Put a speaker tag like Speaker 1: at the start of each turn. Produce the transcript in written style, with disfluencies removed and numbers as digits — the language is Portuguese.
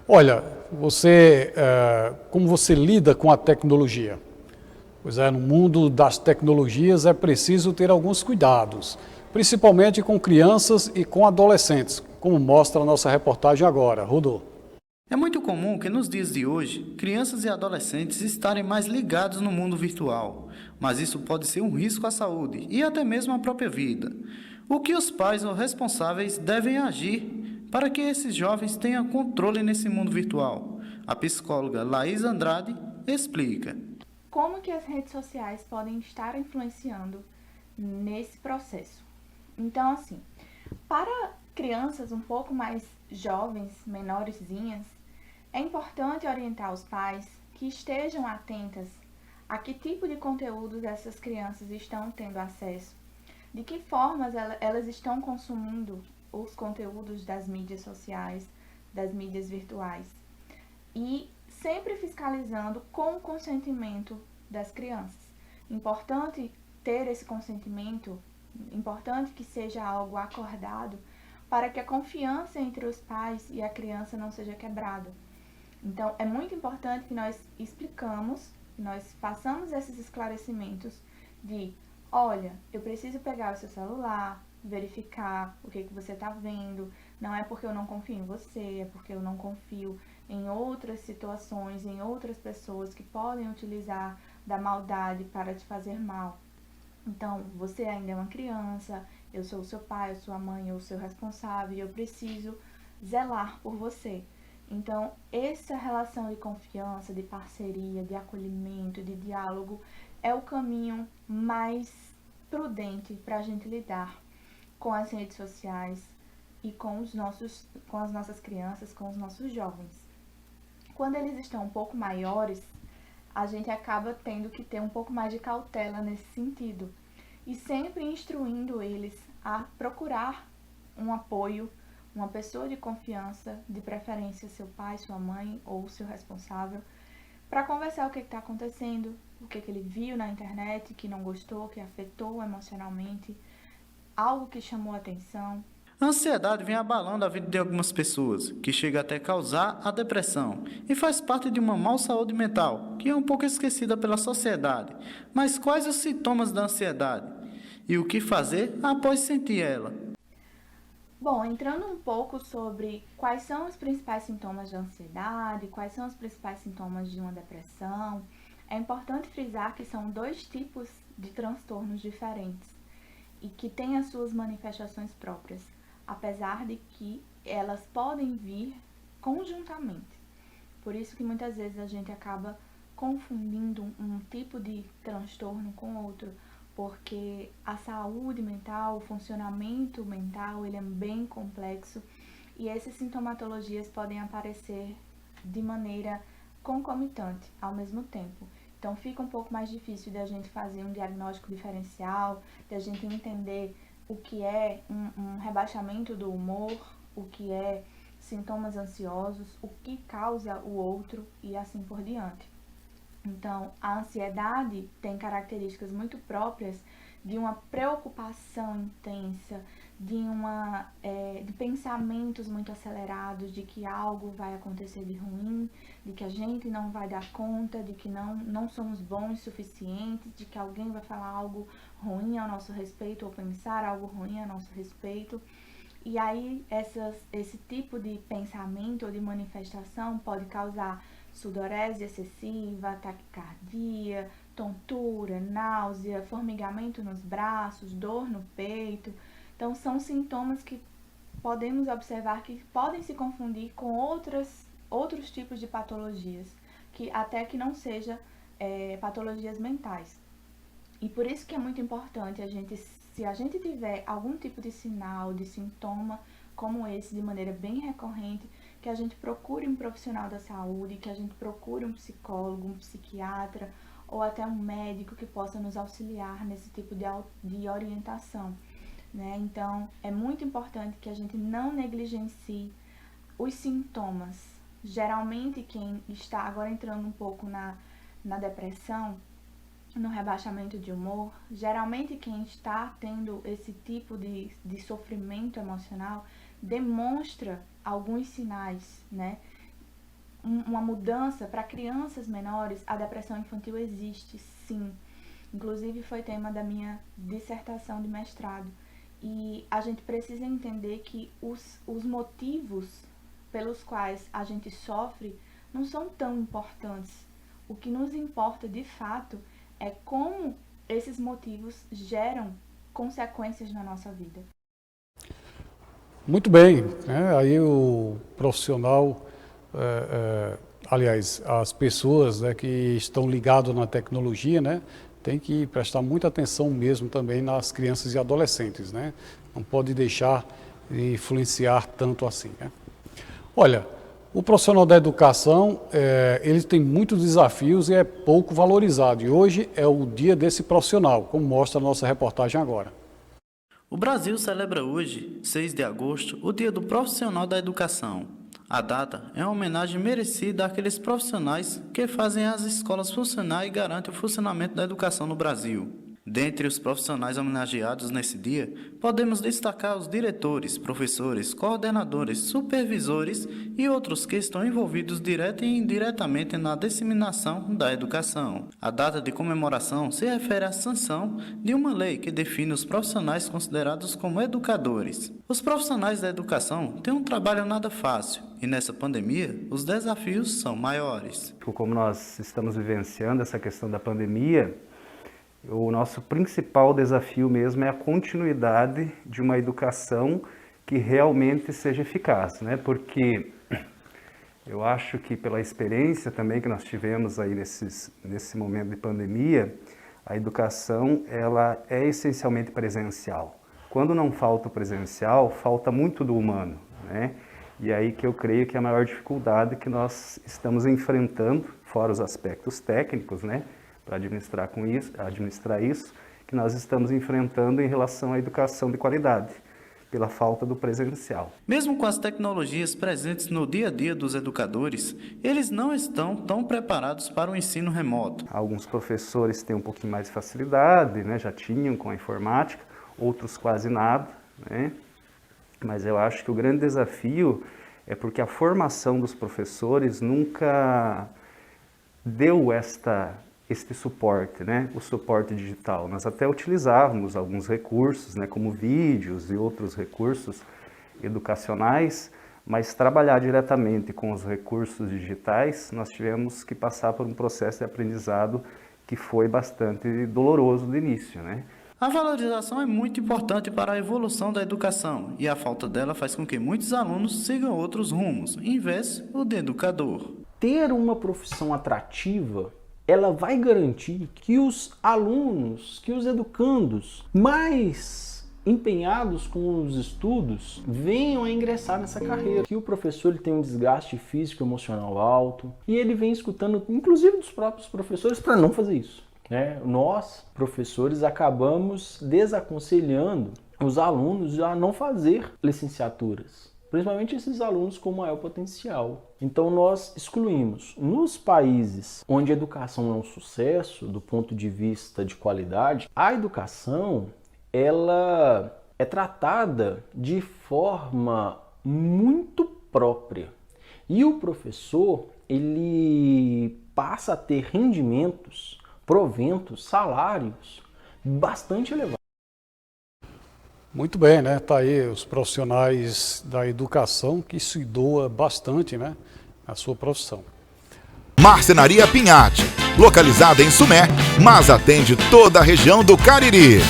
Speaker 1: Olha, como você lida com a tecnologia? Pois é, no mundo das tecnologias é preciso ter alguns cuidados, principalmente com crianças e com adolescentes, como mostra a nossa reportagem agora. Rodô.
Speaker 2: É muito comum que nos dias de hoje, crianças e adolescentes estarem mais ligados no mundo virtual, mas isso pode ser um risco à saúde e até mesmo à própria vida. O que os pais ou responsáveis devem agir para que esses jovens tenham controle nesse mundo virtual? A psicóloga Laís Andrade explica.
Speaker 3: Como que as redes sociais podem estar influenciando nesse processo? Então, assim, para crianças um pouco mais jovens, menorzinhas, é importante orientar os pais que estejam atentas a que tipo de conteúdos essas crianças estão tendo acesso, de que formas elas estão consumindo os conteúdos das mídias sociais, das mídias virtuais. E sempre fiscalizando com o consentimento das crianças. Importante ter esse consentimento, importante que seja algo acordado para que a confiança entre os pais e a criança não seja quebrada. Então, é muito importante que nós explicamos, que nós façamos esses esclarecimentos de, olha, eu preciso pegar o seu celular, verificar o que você está vendo, não é porque eu não confio em você, é porque eu não confio em outras situações, em outras pessoas que podem utilizar da maldade para te fazer mal. Então, você ainda é uma criança, eu sou o seu pai, eu sou a mãe, eu sou o responsável e eu preciso zelar por você. Então, essa relação de confiança, de parceria, de acolhimento, de diálogo é o caminho mais prudente para a gente lidar com as redes sociais e com as nossas crianças, com os nossos jovens. Quando eles estão um pouco maiores, a gente acaba tendo que ter um pouco mais de cautela nesse sentido e sempre instruindo eles a procurar um apoio, uma pessoa de confiança, de preferência seu pai, sua mãe ou seu responsável, para conversar o que está acontecendo, o que ele viu na internet que não gostou, que afetou emocionalmente, algo que chamou a atenção.
Speaker 2: A ansiedade vem abalando a vida de algumas pessoas, que chega até causar a depressão, e faz parte de uma má saúde mental, que é um pouco esquecida pela sociedade. Mas quais os sintomas da ansiedade? E o que fazer após sentir ela?
Speaker 3: Bom, entrando um pouco sobre quais são os principais sintomas de ansiedade, quais são os principais sintomas de uma depressão, é importante frisar que são dois tipos de transtornos diferentes e que têm as suas manifestações próprias, apesar de que elas podem vir conjuntamente. Por isso que muitas vezes a gente acaba confundindo um tipo de transtorno com outro, porque a saúde mental, o funcionamento mental, ele é bem complexo e essas sintomatologias podem aparecer de maneira concomitante ao mesmo tempo. Então fica um pouco mais difícil de a gente fazer um diagnóstico diferencial, de a gente entender o que é um rebaixamento do humor, o que é sintomas ansiosos, o que causa o outro e assim por diante. Então, a ansiedade tem características muito próprias de uma preocupação intensa, de pensamentos muito acelerados, de que algo vai acontecer de ruim, de que a gente não vai dar conta, de que não somos bons o suficiente, de que alguém vai falar algo ruim ao nosso respeito ou pensar algo ruim a nosso respeito. E aí, esse tipo de pensamento ou de manifestação pode causar sudorese excessiva, taquicardia, tontura, náusea, formigamento nos braços, dor no peito. Então, são sintomas que podemos observar que podem se confundir com outros tipos de patologias, que até que não seja patologias mentais. E por isso que é muito importante se a gente tiver algum tipo de sinal, de sintoma como esse, de maneira bem recorrente, que a gente procure um profissional da saúde, que a gente procure um psicólogo, um psiquiatra ou até um médico que possa nos auxiliar nesse tipo de orientação, né? Então, é muito importante que a gente não negligencie os sintomas. Geralmente, quem está agora entrando um pouco na depressão, no rebaixamento de humor, geralmente quem está tendo esse tipo de sofrimento emocional demonstra alguns sinais, né? uma mudança para crianças menores, a depressão infantil existe, sim. Inclusive foi tema da minha dissertação de mestrado. E a gente precisa entender que os motivos pelos quais a gente sofre não são tão importantes. O que nos importa de fato é como esses motivos geram consequências na nossa vida.
Speaker 1: Muito bem, né? Aí o profissional, aliás, as pessoas, né, que estão ligadas na tecnologia, né, tem que prestar muita atenção mesmo também nas crianças e adolescentes, né? Não pode deixar de influenciar tanto assim, né? Olha, o profissional da educação, ele tem muitos desafios e é pouco valorizado. E hoje é o dia desse profissional, como mostra a nossa reportagem agora.
Speaker 2: O Brasil celebra hoje, 6 de agosto, o Dia do Profissional da Educação. A data é uma homenagem merecida àqueles profissionais que fazem as escolas funcionar e garantem o funcionamento da educação no Brasil. Dentre os profissionais homenageados nesse dia, podemos destacar os diretores, professores, coordenadores, supervisores e outros que estão envolvidos direta e indiretamente na disseminação da educação. A data de comemoração se refere à sanção de uma lei que define os profissionais considerados como educadores. Os profissionais da educação têm um trabalho nada fácil e nessa pandemia os desafios são maiores.
Speaker 4: Como nós estamos vivenciando essa questão da pandemia, o nosso principal desafio mesmo é a continuidade de uma educação que realmente seja eficaz, né? Porque eu acho que pela experiência também que nós tivemos aí nesse momento de pandemia, a educação ela é essencialmente presencial. Quando não falta o presencial, falta muito do humano, né? E aí que eu creio que é a maior dificuldade que nós estamos enfrentando, fora os aspectos técnicos, né? Para administrar isso, que nós estamos enfrentando em relação à educação de qualidade, pela falta do presencial.
Speaker 2: Mesmo com as tecnologias presentes no dia a dia dos educadores, eles não estão tão preparados para o ensino remoto.
Speaker 4: Alguns professores têm um pouquinho mais de facilidade, né? Já tinham com a informática, outros quase nada, né? Mas eu acho que o grande desafio é porque a formação dos professores nunca deu este suporte, né? O suporte digital. Nós até utilizávamos alguns recursos, né? Como vídeos e outros recursos educacionais, mas trabalhar diretamente com os recursos digitais, nós tivemos que passar por um processo de aprendizado que foi bastante doloroso no início, né?
Speaker 2: A valorização é muito importante para a evolução da educação e a falta dela faz com que muitos alunos sigam outros rumos, em vez do educador.
Speaker 5: Ter uma profissão atrativa, ela vai garantir que os alunos, que os educandos mais empenhados com os estudos venham a ingressar nessa carreira. Que o professor ele tem um desgaste físico e emocional alto e ele vem escutando, inclusive dos próprios professores, para não fazer isso. Nós, professores, acabamos desaconselhando os alunos a não fazer licenciaturas, principalmente esses alunos com maior potencial. Então nós excluímos. Nos países onde a educação é um sucesso do ponto de vista de qualidade, a educação ela é tratada de forma muito própria. E o professor ele passa a ter rendimentos, proventos, salários bastante elevados.
Speaker 1: Muito bem, né? Tá aí os profissionais da educação que se doa bastante, né, na sua profissão.
Speaker 6: Marcenaria Pinhatti, localizada em Sumé, mas atende toda a região do Cariri.